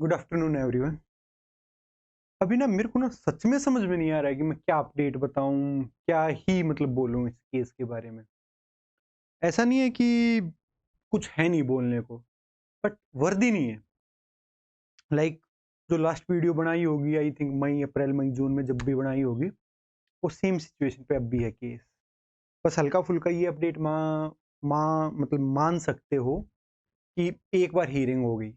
Good afternoon everyone. अभी ना मेरे को ना सच में समझ में नहीं आ रहा है कि मैं क्या अपडेट बताऊं, क्या ही मतलब बोलूं इस केस के बारे में। ऐसा नहीं है कि कुछ है नहीं बोलने को, बट वर्दी नहीं है। लाइक जो लास्ट वीडियो बनाई होगी, आई थिंक मई अप्रैल मई जून में जब भी बनाई होगी, वो सेम सिचुएशन पे अब भी है केस। बस हल्का फुल्का ये अपडेट मतलब मान सकते हो कि एक बार हियरिंग हो गई,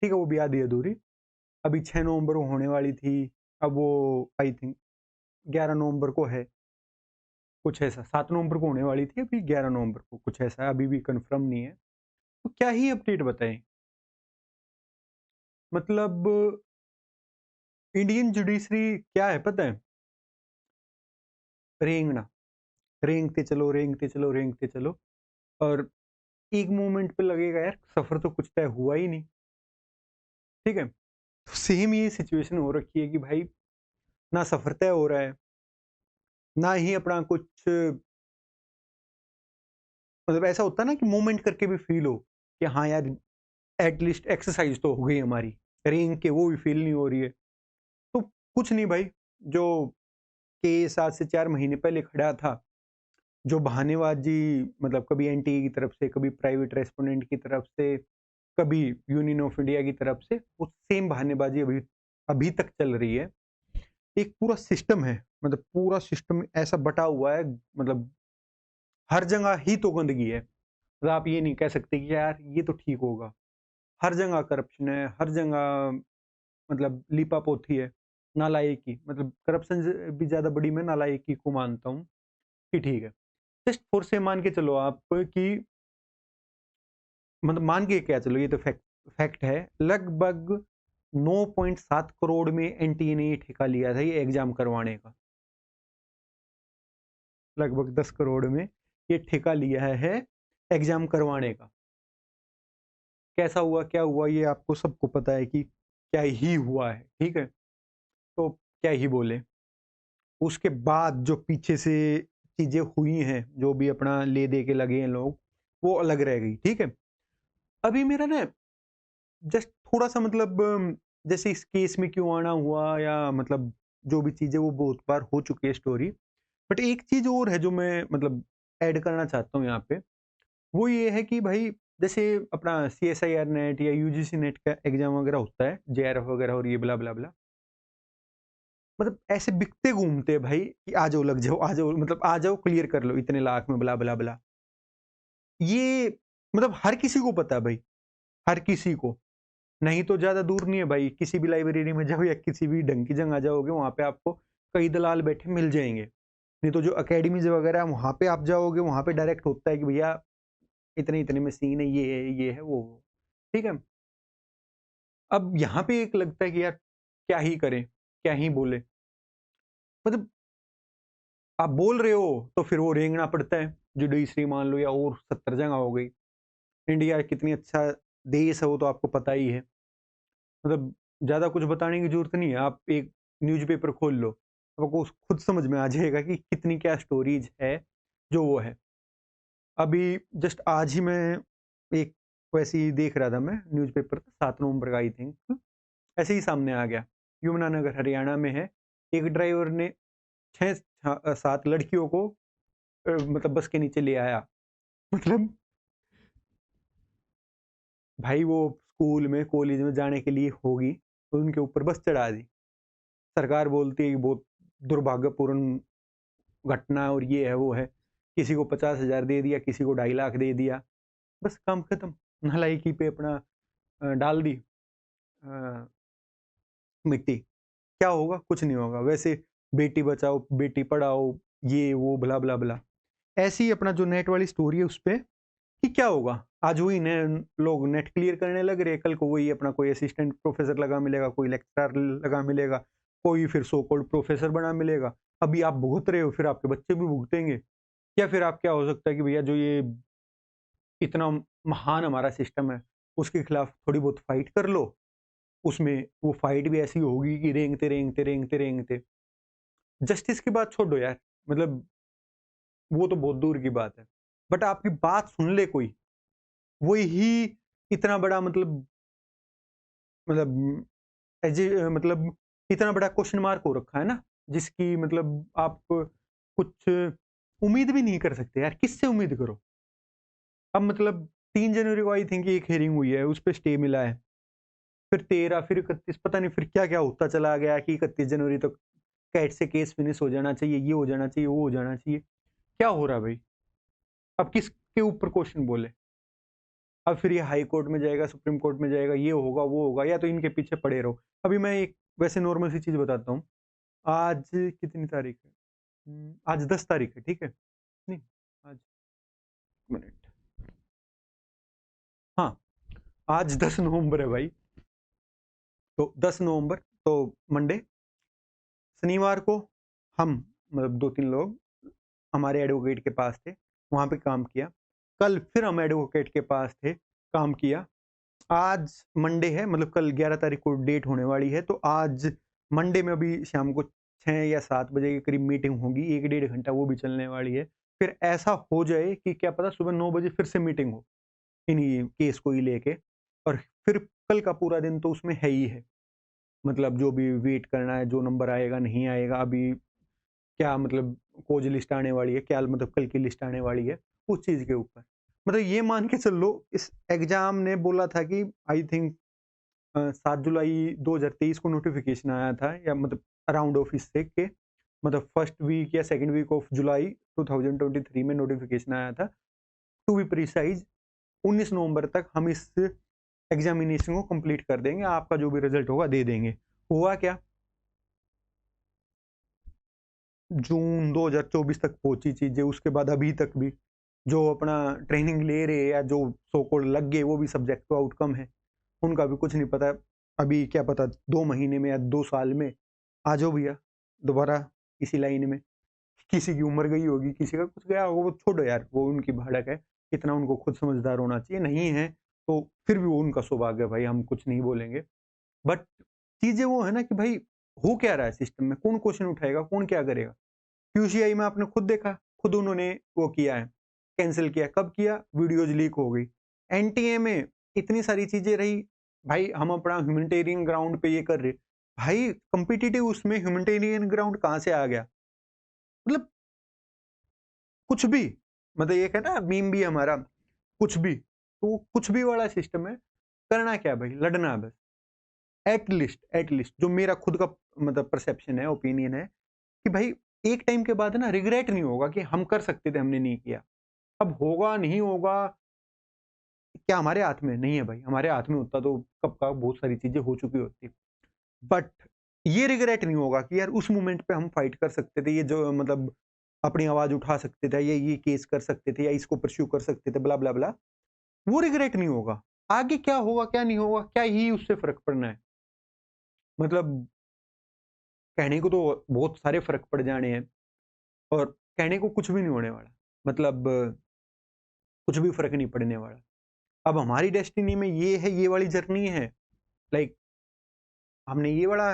ठीक है, वो भी आधी अधूरी। अभी 6 नवंबर को होने वाली थी, अब वो आई थिंक 11 नवंबर को है, कुछ ऐसा। 7 नवंबर को होने वाली थी, अभी 11 नवंबर को, कुछ ऐसा है, अभी भी कंफर्म नहीं है। तो क्या ही अपडेट बताएं। मतलब इंडियन जुडिशरी क्या है पता है? रेंगना, रेंगते चलो रेंगते चलो रेंगते चलो। और एक मोमेंट पे लगेगा यार सफर तो कुछ तय हुआ ही नहीं। ठीक है, तो सेम ये सिचुएशन हो रखी है कि भाई ना सफर तय हो रहा है, ना ही अपना कुछ मतलब ऐसा होता है ना कि मूवमेंट करके भी फील हो कि हाँ यार एटलीस्ट एक्सरसाइज तो हो गई हमारी। रेंग के वो भी फील नहीं हो रही है। तो कुछ नहीं भाई, जो केस आज से 4 महीने पहले खड़ा था, जो बहानेबाजी, मतलब कभी एनटीए की तरफ से, कभी प्राइवेट रेस्पोंडेंट की तरफ से, कभी यूनियन ऑफ इंडिया की तरफ से, वो सेम बहानेबाजी अभी अभी तक चल रही है। एक पूरा सिस्टम है, मतलब पूरा सिस्टम ऐसा बटा हुआ है, मतलब हर जगह ही तो गंदगी है। मतलब आप ये नहीं कह सकते कि यार ये तो ठीक होगा। हर जगह करप्शन है, हर जगह मतलब लीपापोती है, नालायकी। मतलब करप्शन से भी ज़्यादा बड़ी मैं नालायकी को मानता हूँ कि ठीक है। जस्ट फॉर से मान के चलो आप कि मतलब मान के क्या चलो, ये तो फैक्ट फैक्ट है। लगभग 9.7 करोड़ में एनटीए ने ये ठेका लिया था ये एग्जाम करवाने का। लगभग 10 करोड़ में ये ठेका लिया है एग्जाम करवाने का। कैसा हुआ, क्या हुआ, ये आपको सबको पता है कि क्या ही हुआ है, ठीक है। तो क्या ही बोले। उसके बाद जो पीछे से चीजें हुई हैं, जो भी अपना ले दे के लगे हैं लोग, वो अलग रह गई, ठीक है। अभी मेरा ना जस्ट थोड़ा सा मतलब जैसे इस केस में क्यों आना हुआ, या मतलब जो भी चीजें वो बहुत बार हो चुकी है स्टोरी। बट एक चीज और है जो मैं मतलब ऐड करना चाहता हूँ यहाँ पे। वो ये है कि भाई जैसे अपना CSIR नेट या यूजीसी नेट का एग्जाम वगैरह होता है, JRF वगैरह, और ये बला बला बला, मतलब ऐसे बिकते घूमते हैं भाई कि आ जाओ लग जाओ, आ जाओ, मतलब आ जाओ क्लियर कर लो इतने लाख में, बला बला बला। ये मतलब हर किसी को पता है भाई, हर किसी को। नहीं तो ज्यादा दूर नहीं है भाई, किसी भी लाइब्रेरी में जाओ या किसी भी ढंग की जगह जाओगे, वहां पे आपको कई दलाल बैठे मिल जाएंगे। नहीं तो जो अकेडमीज वगैरह है वहां पे आप जाओगे, वहां पे डायरेक्ट होता है कि भैया इतने इतने में सीन है, ये है वो, ठीक है। अब यहाँ पे एक लगता है कि यार क्या ही करें, क्या ही बोले। मतलब आप बोल रहे हो तो फिर वो रेंगना पड़ता है। जुडिशरी मान लो, या और 70 जगह हो गई। इंडिया कितनी अच्छा देश है वो तो आपको पता ही है। मतलब ज़्यादा कुछ बताने की ज़रूरत नहीं है, आप एक न्यूज़पेपर खोल लो, आपको खुद समझ में आ जाएगा कि कितनी क्या स्टोरीज है जो वो है। अभी जस्ट आज ही मैं एक वैसे ही देख रहा था, मैं न्यूज़पेपर 7 नवंबर का आई थिंक, ऐसे ही सामने आ गया। यमुनानगर हरियाणा में है, एक ड्राइवर ने 6-7 लड़कियों को मतलब बस के नीचे ले आया। मतलब भाई वो स्कूल में कॉलेज में जाने के लिए होगी, तो उनके ऊपर बस चढ़ा दी। सरकार बोलती है कि बहुत दुर्भाग्यपूर्ण घटना है और ये है वो है। किसी को 50,000 दे दिया, किसी को 2.5 लाख दे दिया, बस काम खत्म। नालायकी पे अपना डाल दी अ, मिट्टी। क्या होगा? कुछ नहीं होगा। वैसे बेटी बचाओ बेटी पढ़ाओ, ये वो बला बला बला, ऐसी ही अपना जो नेट वाली स्टोरी है उस पे कि क्या होगा। आज वही ने लोग नेट क्लियर करने लग रहे हैं, कल को वही अपना कोई असिस्टेंट प्रोफेसर लगा मिलेगा, कोई लेक्चरर लगा मिलेगा, कोई फिर सो कॉल्ड प्रोफेसर बना मिलेगा। अभी आप भुगत रहे हो, फिर आपके बच्चे भी भुगतेंगे। या फिर आप क्या हो सकता है कि भैया जो ये इतना महान हमारा सिस्टम है, उसके खिलाफ थोड़ी बहुत फाइट कर लो। उसमें वो फाइट भी ऐसी होगी कि रेंगते रेंगते रेंगते रेंगते जस्टिस की बात छोड़ो यार, मतलब वो तो बहुत दूर की बात है। बट आपकी बात सुन ले कोई, वही इतना बड़ा मतलब मतलब मतलब इतना बड़ा क्वेश्चन मार्क हो रखा है ना, जिसकी मतलब आप कुछ उम्मीद भी नहीं कर सकते यार, किससे उम्मीद करो? अब मतलब 3 जनवरी को आई थिंक एक हियरिंग हुई है, उस पे स्टे मिला है। फिर 13, फिर 31, पता नहीं फिर क्या-क्या होता चला गया कि 31 जनवरी तक कैट से केस फिनिश हो जाना चाहिए, ये हो जाना चाहिए, वो हो जाना चाहिए। क्या हो रहा है भाई? अब किसके ऊपर क्वेश्चन बोले? अब फिर ये हाई कोर्ट में जाएगा, सुप्रीम कोर्ट में जाएगा, ये होगा, वो होगा, या तो इनके पीछे पड़े रहो। अभी मैं एक वैसे नॉर्मल सी चीज़ बताता हूँ। आज कितनी तारीख है? आज 10 तारीख है, ठीक है? नहीं, आज 1 मिनट। हाँ, आज 10 नवंबर है भाई। तो 10 नवंबर तो मंडे, शनिवार को हम मतलब 2-3 लोग हमारे एडवोकेट के पास थे, वहाँ पे काम किया। कल फिर हम एडवोकेट के पास थे, काम किया। आज मंडे है, मतलब कल 11 तारीख को डेट होने वाली है, तो आज मंडे में अभी शाम को 6 या 7 बजे के करीब मीटिंग होगी, 1 डेढ़ घंटा वो भी चलने वाली है। फिर ऐसा हो जाए कि क्या पता सुबह 9 बजे फिर से मीटिंग हो, इन्हीं केस को ही लेके, और फिर कल का पूरा दिन तो उसमें है ही है। मतलब जो भी वेट करना है, जो नंबर आएगा, नहीं आएगा, अभी क्या मतलब कोज लिस्ट आने वाली है, क्या मतलब कल की लिस्ट आने वाली है, उस चीज़ के ऊपर। मतलब ये मान के चल लो, इस एग्ज़ाम ने बोला था कि आई थिंक 7 जुलाई 2023 को नोटिफ़िकेशन आया था, या मतलब अराउंड ऑफ इससे के मतलब फर्स्ट वीक या सेकंड वीक ऑफ जुलाई 2023 में नोटिफ़िकेशन आया था। टू बी प्रिसाइज़ 19 नवंबर तक हम इस एग्ज़ामिनेशन को कंप्लीट कर देंगे, आपका जो भी रिज़ल्ट होगा दे देंगे। हुआ क्या? जून 2024 तक पहुंची चीजें, उसके बाद अभी तक भी जो अपना ट्रेनिंग ले रहे हैं या जो सो कॉल्ड लग गए, वो भी सब्जेक्ट टू आउटकम है, उनका भी कुछ नहीं पता। अभी क्या पता 2 महीने में या 2 साल में आ जाओ भैया दोबारा इसी लाइन में। किसी की उम्र गई होगी, किसी का कुछ गया होगा, वो छोड़ो यार, वो उनकी भड़क है। इतना उनको खुद समझदार होना चाहिए, नहीं है तो फिर भी वो उनका सौभाग्य है भाई, हम कुछ नहीं बोलेंगे। बट चीजें वो है ना कि भाई हो क्या रहा है सिस्टम में, कौन क्वेश्चन उठाएगा, कौन क्या करेगा? क्यूसीआई में आपने खुद देखा, खुद उन्होंने वो किया है, कैंसिल किया। कब किया? वीडियोज़ लीक हो गई। एनटीए में इतनी सारी चीज़ें रही, भाई हम अपना ह्यूमैनिटेरियन ग्राउंड पे ये कर रहे, भाई कॉम्पिटिटिव उसमें ह्यूमैनिटेरियन ग्राउंड कहाँ से आ गया? मतलब कुछ भी, मतलब एक है ना मीम भी हमारा, कुछ भी, तो कुछ भी वाला सिस्टम है। करना क्या भाई? लड़ना बस। एट लीस्ट जो मेरा खुद का मतलब परसेप्शन है, ओपिनियन है कि भाई एक टाइम के बाद ना रिग्रेट नहीं होगा कि हम कर सकते थे, हमने नहीं किया। अब होगा, नहीं होगा, क्या हमारे हाथ में? नहीं है भाई, हमारे हाथ में होता तो कब का बहुत सारी चीज़ें हो चुकी होती। बट ये रिग्रेट नहीं होगा कि यार उस मोमेंट पे हम फाइट कर सकते थे, ये जो मतलब अपनी आवाज़ उठा सकते थे, ये केस कर सकते थे, या इसको परस्यू कर सकते थे, ब्ला, ब्ला, ब्ला। वो रिग्रेट नहीं होगा। आगे क्या होगा, क्या नहीं होगा, क्या ही उससे फ़र्क पड़ना है। मतलब कहने को तो बहुत सारे फ़र्क पड़ जाने हैं, और कहने को कुछ भी नहीं होने वाला। मतलब कुछ भी फ़र्क नहीं पड़ने वाला। अब हमारी डेस्टिनी में ये है, ये वाली जर्नी है, लाइक हमने ये वाला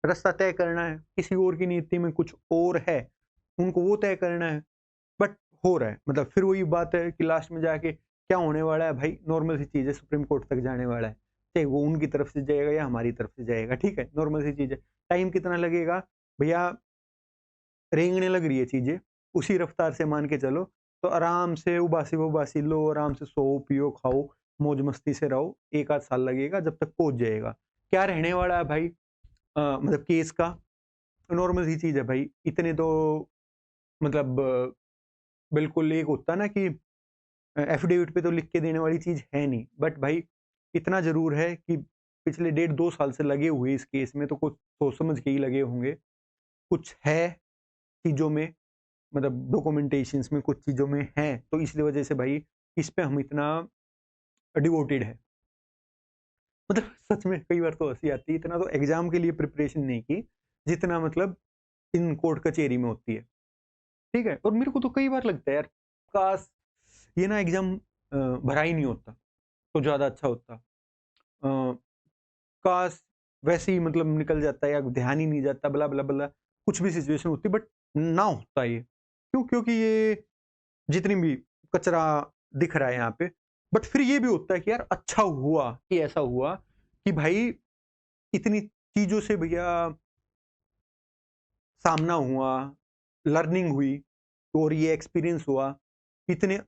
रास्ता तय करना है, किसी और की नीति में कुछ और है, उनको वो तय करना है। बट हो रहा है, मतलब फिर वही बात है कि लास्ट में जाके क्या होने वाला है भाई, नॉर्मल सी चीज़ है, सुप्रीम कोर्ट तक जाने वाला है। चाहे वो उनकी तरफ से जाएगा या हमारी तरफ से जाएगा, ठीक है? नॉर्मल सी चीज़ है। टाइम कितना लगेगा? भैया रेंगने लग रही है चीज़ें, उसी रफ्तार से मान के चलो, तो आराम से उबासी-वबासी लो, आराम से सोओ, पियो, खाओ, मौज-मस्ती से रहो, 1 आध साल लगेगा जब तक पहुँच जाएगा। क्या रहने वाला है भाई मतलब केस का? नॉर्मल सी चीज़ है भाई, इतने तो मतलब बिल्कुल एक होता है ना कि एफ़िडेविट पे तो लिख के देने वाली चीज़ है नहीं। बट भाई इतना ज़रूर है कि पिछले डेढ़ 2 साल से लगे हुए इस केस में, तो कुछ सोच समझ के ही लगे होंगे। कुछ है चीज़ों में, मतलब डॉक्यूमेंटेशंस में कुछ चीज़ों में है, तो इसलिए वजह से भाई इस पे हम इतना डिवोटेड है। मतलब सच में कई बार तो हँसी आती है, इतना तो एग्ज़ाम के लिए प्रिपरेशन नहीं की, जितना मतलब इन कोर्ट कचहरी में होती है, ठीक है? और मेरे को तो कई बार लगता है यार, काश ये ना एग्ज़ाम भरा ही नहीं होता, तो ज़्यादा अच्छा होता। काश वैसे ही मतलब निकल जाता है, या ध्यान ही नहीं जाता, ब्ला, ब्ला, ब्ला, कुछ भी सिचुएशन होती, बट ना होता ये। क्यों? क्योंकि ये जितनी भी कचरा दिख रहा है यहाँ पे, बट फिर ये भी होता है कि यार अच्छा हुआ कि ऐसा हुआ कि भाई इतनी चीज़ों से भैया सामना हुआ, लर्निंग हुई और ये एक्सपीरियंस हुआ। इतने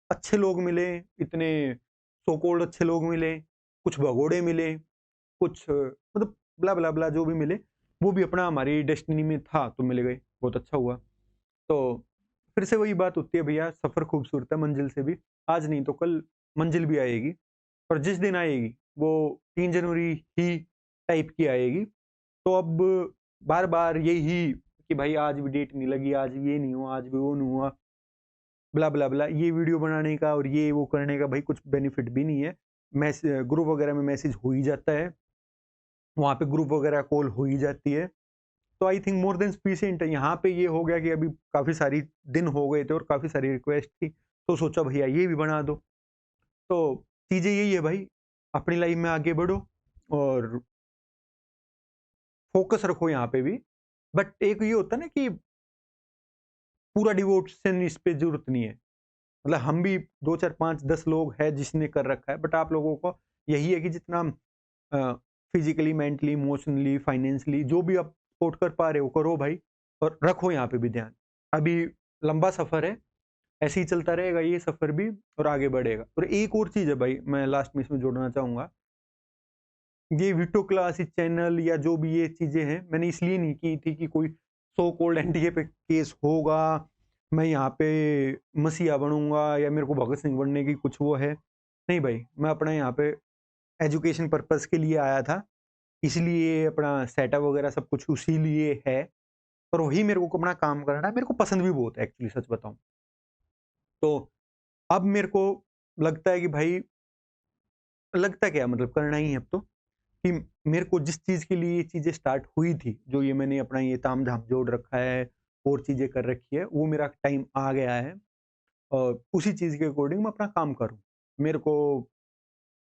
अच्छे लोग मिले, इतने सो कॉल्ड अच्छे लोग मिले, कुछ भगोड़े मिले, कुछ मतलब ब्ला, ब्ला, ब्ला जो भी मिले, वो भी अपना हमारी डेस्टिनी में था तो मिल गए, बहुत अच्छा हुआ। तो फिर से वही बात होती है भैया, सफ़र खूबसूरत है मंज़िल से भी, आज नहीं तो कल मंज़िल भी आएगी और जिस दिन आएगी वो 3 जनवरी ही टाइप की आएगी। तो अब बार-बार यही कि भाई आज भी डेट नहीं लगी, आज ये नहीं हुआ, आज भी वो नहीं हुआ, ब्ला, ब्ला, ब्ला, ये वीडियो बनाने का और ये वो करने का भाई कुछ बेनिफिट भी नहीं है। ग्रुप वगैरह में मैसेज हो ही जाता है, वहाँ पे ग्रुप वगैरह कॉल हो ही जाती है। तो I think more than sufficient है। यहाँ पे ये हो गया कि अभी काफ़ी सारी दिन हो गए थे और काफ़ी सारी रिक्वेस्ट थी, तो सोचा भैया ये भी बना दो। तो चीज़ें यही है भाई, अपनी लाइफ में आगे बढ़ो और फ़ोकस रखो यहाँ पे भी। बट एक ये होता है ना कि पूरा डिवोशन इस पे ज़रूरत नहीं है। मतलब हम भी 2, 4, 5, 10 लोग हैं जिसने कर रखा है, बट आप लोगों को यही है कि जितना अ, फिज़िकली, मेंटली, इमोशनली, फाइनेंशियली जो भी आप सपोर्ट कर पा रहे हो, करो भाई और रखो यहाँ पे भी ध्यान। अभी लंबा सफ़र है, ऐसे ही चलता रहेगा ये सफ़र भी और आगे बढ़ेगा। और एक और चीज़ है भाई, मैं लास्ट में इसमें जोड़ना चाहूँगा, ये वीटो क्लासेस चैनल या जो भी ये चीज़ें हैं, मैंने इसलिए नहीं की थी कि कोई सो कॉल्ड एनडीए पे केस होगा, मैं यहाँ पे मसीहा बनूँगा या मेरे को भगत सिंह बनने की कुछ वो है। नहीं भाई, मैं अपना यहाँ पे एजुकेशन पर्पज़ के लिए आया था, इसलिए अपना सेटअप वगैरह सब कुछ उसी लिए है और वही मेरे को अपना काम करना है, मेरे को पसंद भी बहुत है एक्चुअली सच बताऊँ। तो अब मेरे को लगता है कि भाई लगता क्या है मतलब करना ही है अब तो, कि मेरे को जिस चीज़ के लिए ये चीज़ें स्टार्ट हुई थी, जो ये मैंने अपना ये ताम-झाम जोड़ रखा है और चीज़ें कर रखी है, वो मेरा टाइम आ गया है और उसी चीज़ के अकॉर्डिंग मैं अपना काम करूँ। मेरे को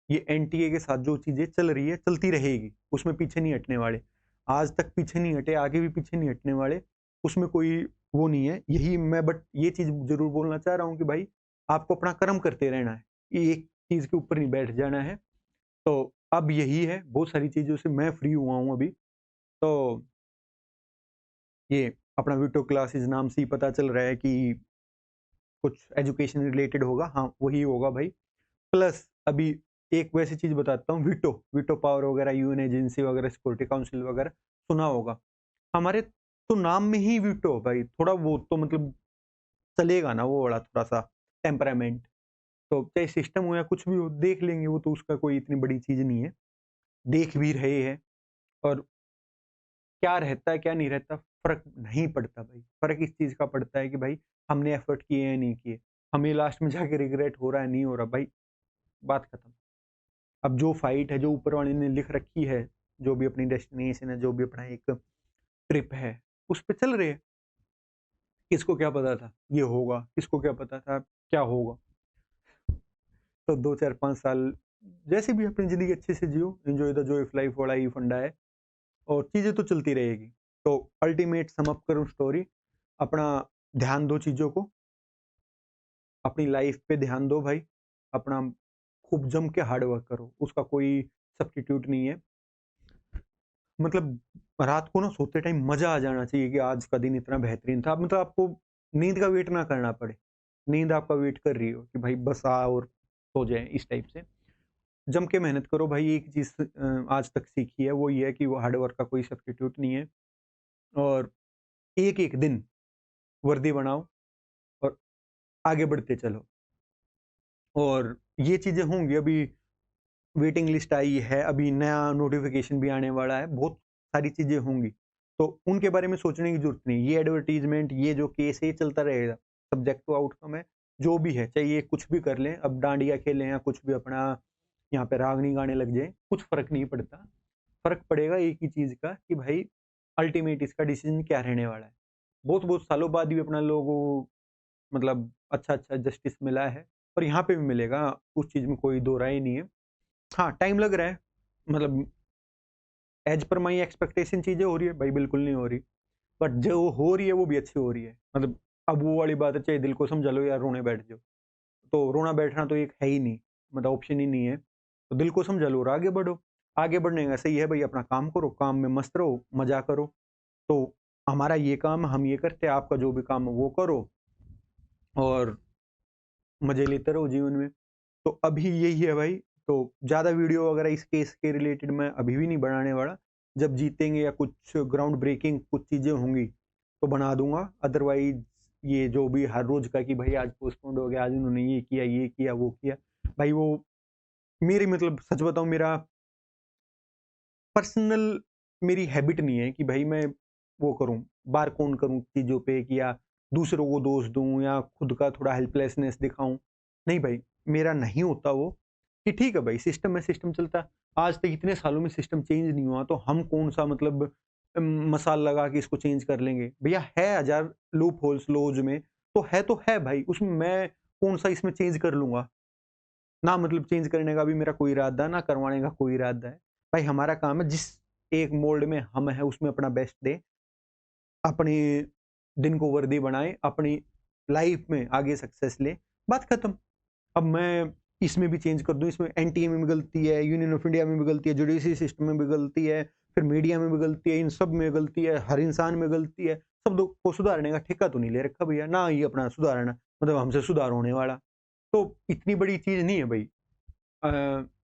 ये एनटीए के साथ जो चीज़ें चल रही है, चलती रहेगी, उसमें पीछे नहीं हटने वाले। आज तक पीछे नहीं हटे, आगे भी पीछे नहीं हटने वाले, उसमें कोई वो नहीं है। यही मैं बट ये चीज़ ज़रूर बोलना चाह रहा हूँ कि भाई आपको अपना कर्म करते रहना है, ये एक चीज़ के ऊपर नहीं बैठ जाना है। तो अब यही है, बहुत सारी चीज़ों से मैं फ्री हुआ हूँ अभी, तो ये अपना वीटो क्लासेस नाम से ही पता चल रहा है कि कुछ एजुकेशन रिलेटेड होगा, हाँ, वही होगा भाई। प्लस अभी एक वैसी चीज़ बताता हूँ, वीटो, वीटो पावर वगैरह, यूएन एजेंसी वगैरह, सिक्योरिटी काउंसिल वगैरह सुना होगा। हमारे तो नाम में ही वीटो भाई, थोड़ा वो तो मतलब चलेगा ना वो वाला थोड़ा-सा टेम्परामेंट। तो चाहे सिस्टम हो या कुछ भी हो, देख लेंगे वो तो उसका कोई इतनी बड़ी चीज़ नहीं है। देख भी रहे हैं और क्या रहता है, क्या नहीं रहता, फ़र्क नहीं पड़ता भाई। फ़र्क इस चीज़ का पड़ता है कि भाई हमने एफ़र्ट किए या नहीं किए। हमें लास्ट में जाके रिग्रेट हो रहा है, नहीं हो रहा, भाई बात खत्म। अब जो फ़ाइट है, जो ऊपर वाले ने लिख रखी है, जो भी अपनी डेस्टिनेशन है, जो भी अपना एक ट्रिप है, उस पे चल रहे हैं। किसको क्या पता था ये होगा, किसको क्या पता था क्या होगा। तो 2, 4, 5 साल जैसे भी अपनी ज़िंदगी अच्छे से जियो, enjoy the joy of life वाला ही फंडा है और चीज़ें तो चलती रहेगी। तो अल्टीमेट सम अप करूँ स्टोरी, अपना ध्यान दो चीज़ों को, अपनी लाइफ पे ध्यान दो भाई, अपना खूब जम के हार्ड वर्क करो, उसका कोई सब्स्टिट्यूट नहीं है। मतलब रात को ना सोते टाइम मज़ा आ जाना चाहिए कि आज का दिन इतना बेहतरीन था। मतलब आपको नींद का वेट ना करना पड़े। नींद आपका वेट कर रही हो कि भाई बस आ और सो जाएँ इस टाइप से। जम के मेहनत करो भाई, एक चीज़ आज तक सीखी है वो ये है कि वो हार्ड वर्क का कोई सब्स्टिट्यूट नहीं है और एक-एक दिन वर्दी बनाओ और आगे बढ़ते चलो। और ये चीज़ें होंगी, अभी वेटिंग लिस्ट आई है, अभी नया नोटिफ़िकेशन भी आने वाला है, बहुत सारी चीज़ें होंगी। तो उनके बारे में सोचने की ज़रूरत नहीं। ये एडवर्टाइज़मेंट, ये जो केस है, ये चलता रहेगा। सब्जेक्ट टू आउटकम है, जो भी है, चाहे ये कुछ भी कर लें, अब डांडिया खेलें या कुछ भी अपना यहाँ पे रागनी गाने लग जाएँ, कुछ फ़र्क नहीं पड़ता। फ़र्क पड़ेगा एक ही चीज़ का कि भाई अल्टीमेट इसका डिसीज़न क्या रहने वाला है। बहुत-बहुत सालों बाद भी अपना लोगों को मतलब अच्छा-अच्छा जस्टिस मिला है और यहाँ पे भी मिलेगा, उस चीज़ में कोई दो राय नहीं है। हाँ, टाइम लग रहा है, मतलब ऐज़ पर माई एक्सपेक्टेशन चीज़ें हो रही है, भाई बिल्कुल नहीं हो रही। बट जो हो रही है वो भी अच्छी हो रही है। मतलब अब वो वाली बात है, चाहे दिल को समझा लो या रोने बैठ जाओ। तो रोना बैठना तो एक है ही नहीं, मतलब ऑप्शन ही नहीं है। तो दिल को समझा लो और आगे बढ़ो। आगे बढ़ने का सही है भाई, अपना काम करो, काम में मस्त रहो, मज़ा करो। तो हमारा ये काम है, हम ये करते हैं, आपका जो भी काम है वो करो और मज़े लेते रहो जीवन में। तो अभी यही है भाई, तो ज़्यादा वीडियो वगैरह इस केस के रिलेटेड मैं अभी भी नहीं बनाने वाला। जब जीतेंगे या कुछ ग्राउंड ब्रेकिंग कुछ चीज़ें होंगी, तो बना दूँगा। अदरवाइज़ ये जो भी हर रोज़ का कि भाई आज पोस्टपोन्ड हो गया, आज उन्होंने ये किया, वो किया। भाई वो मेरी मतलब सच बताऊँ, मेरा पर्सनल मेरी हैबिट नहीं है कि भाई मैं वो करूँ, बार-कौन करूँ चीज़ों पे कि या दूसरों को दोष दूँ या खुद का थोड़ा हेल्पलेसनेस दिखाऊँ। नहीं भाई, मेरा नहीं होता वो, कि ठीक है भाई सिस्टम है, सिस्टम चलता है। आज तक इतने सालों में सिस्टम चेंज नहीं हुआ, तो हम कौन-सा मतलब मसाल लगा के इसको चेंज कर लेंगे। भैया है हज़ार लूप होल्स लॉज़ में, तो है भाई, उसमें मैं कौन-सा इसमें चेंज कर लूँगा। ना मतलब चेंज करने का भी मेरा कोई इरादा, ना करवाने का कोई इरादा है। भाई हमारा काम है जिस एक मोल्ड में हम हैं उसमें अपना बेस्ट दें, अपने दिन को वर्दी बनाएँ, अपनी लाइफ में आगे सक्सेस लें, बात खत्म। अब मैं इसमें भी चेंज कर दूँ, इसमें एनटीए में भी गलती है, यूनियन ऑफ इंडिया में भी गलती है, जुडिशरी सिस्टम में भी गलती है, फिर मीडिया में भी गलती है, इन सब में गलती है, हर इंसान में गलती है। सब दो को सुधारने का ठेका तो नहीं ले रखा भैया, ना ही अपना सुधारना मतलब हमसे सुधार होने वाला। तो इतनी बड़ी चीज़ नहीं है भाई।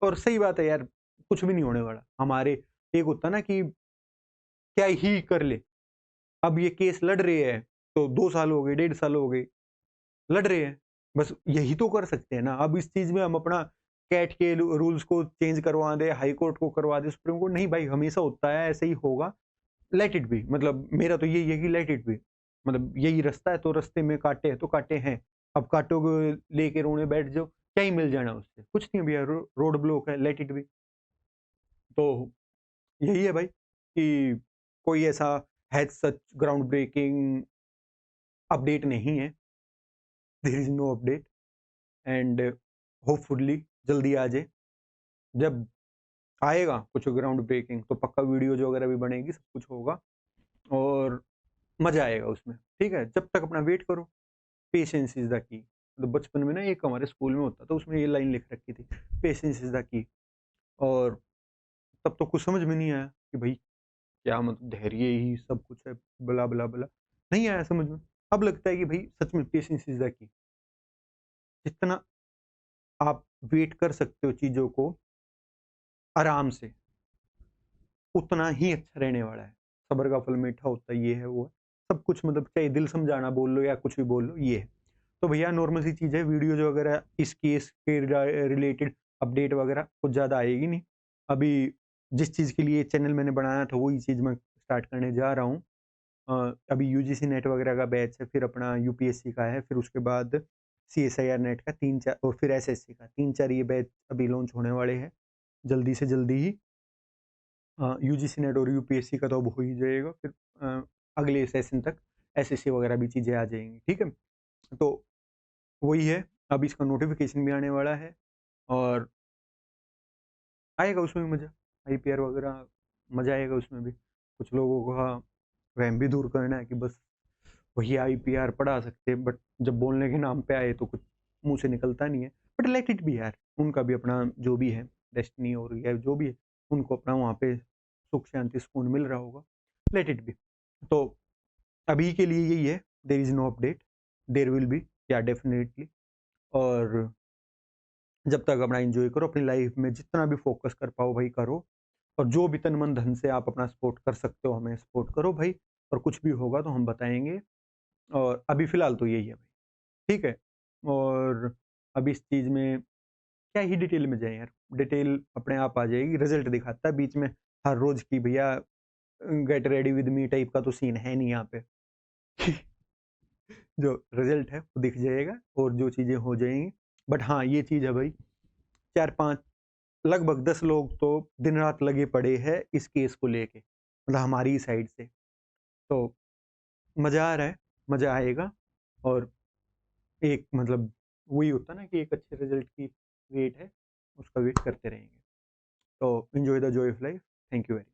और सही बात है यार, कुछ भी नहीं होने वाला। हमारे एक होता है ना कि क्या ही कर ले, अब ये केस लड़ रहे हैं, तो 2 साल हो गए, 1.5 साल हो गए, लड़ रहे हैं। बस यही तो कर सकते हैं ना। अब इस चीज़ में हम अपना कैट के रूल्स को चेंज करवा दें, हाई कोर्ट को करवा दें, सुप्रीम कोर्ट नहीं भाई, हमेशा होता है, ऐसे ही होगा। लेट इट बी, मतलब मेरा तो यही है कि लेट इट बी। मतलब यही रास्ता है, तो रास्ते में कांटे हैं, तो कांटे हैं। अब कांटों को लेके रोने बैठ जाओ, क्या ही मिल जाना उससे? कुछ नहीं भैया, रोड ब्लॉक है, लेट इट बी। तो यही है भाई कि कोई ऐसा has such ground breaking update नहीं है। There is no update and hopefully जल्दी आ जाए। जब आएगा कुछ ग्राउंड ब्रेकिंग तो पक्का वीडियोज़ वगैरह भी बनेगी, सब कुछ होगा और मज़ा आएगा उसमें, ठीक है? जब तक अपना वेट करो, पेशेंस इज़ द की। मतलब बचपन में ना एक हमारे स्कूल में होता था, उसमें ये लाइन लिख रखी थी, पेशेंस इज़ द की। और तब तो कुछ समझ में नहीं आया कि भाई क्या मतलब धैर्य ही सब कुछ है, ब्ला, ब्ला, ब्ला। नहीं आया समझ में। अब लगता है कि भई सच में पेशेंस इज़ द की। जितना आप वेट कर सकते हो चीज़ों को आराम से, उतना ही अच्छा रहने वाला है। सब्र का फल मीठा होता है, ये है, वो है। सब कुछ मतलब चाहे दिल समझाना बोल लो या कुछ भी बोल लो, ये है। तो भैया नॉर्मल सी चीज़ है, वीडियोज़ वगैरह इस केस के रिलेटेड अपडेट वगैरह कुछ ज़्यादा आएगी नहीं। अभी जिस चीज़ के लिए चैनल मैंने बनाया था, वही चीज़ मैं स्टार्ट करने जा रहा हूँ। अभी यूजीसी नेट वगैरह का बैच है, फिर अपना यूपीएससी का है, फिर उसके बाद सीएसआईआर नेट का 3-4 और फिर एसएससी का 3-4 ये बैच अभी लॉन्च होने वाले हैं, जल्दी से जल्दी ही। यूजीसी नेट और यूपीएससी का तो अब हो ही जाएगा, फिर अगले सेशन तक एसएससी वगैरह भी चीज़ें आ जाएँगी, ठीक है? तो वही है, अब इसका नोटिफ़िकेशन भी आने वाला है और आएगा उसमें भी मज़ा, आईपीआर वगैरह मज़ा आएगा उसमें भी। कुछ लोगों का वहम भी दूर करना है कि बस वही आईपीआर पढ़ा सकते हैं, बट जब बोलने के नाम पे आए तो कुछ मुँह से निकलता नहीं है। बट लेट इट बी यार, उनका भी अपना जो भी है डेस्टिनी और या जो भी है, उनको अपना वहाँ पे सुख, शांति, सुकून मिल रहा होगा। Let it be. तो अभी के लिए यही है, there is no update, there will be, या डेफिनिटली। और जब तक अपना एन्जॉय करो, अपनी लाइफ में जितना भी फ़ोकस कर पाओ भाई करो, और जो भी तन, मन, धन से आप अपना सपोर्ट कर सकते हो, हमें सपोर्ट करो भाई, और कुछ भी होगा तो हम बताएँगे। और अभी फ़िलहाल तो यही है भाई, ठीक है? और अब इस चीज़ में क्या ही डिटेल में जाएँ यार, डिटेल अपने आप आ जाएगी, रिज़ल्ट दिखाता है बीच में हर रोज़ की भैया get ready with me type का तो सीन है नहीं यहाँ पे। जो रिज़ल्ट है वो दिख जाएगा और जो चीज़ें हो जाएँगी। बट हाँ, ये चीज़ है भाई, 4-5 लगभग 10 लोग तो दिन-रात लगे पड़े हैं इस केस को लेके, मतलब हमारी ही साइड से। तो मज़ा आ रहा है, मज़ा आएगा और एक मतलब वही होता है ना कि एक अच्छे रिज़ल्ट की वेट है, उसका वेट करते रहेंगे। तो enjoy the joy of life. Thank you very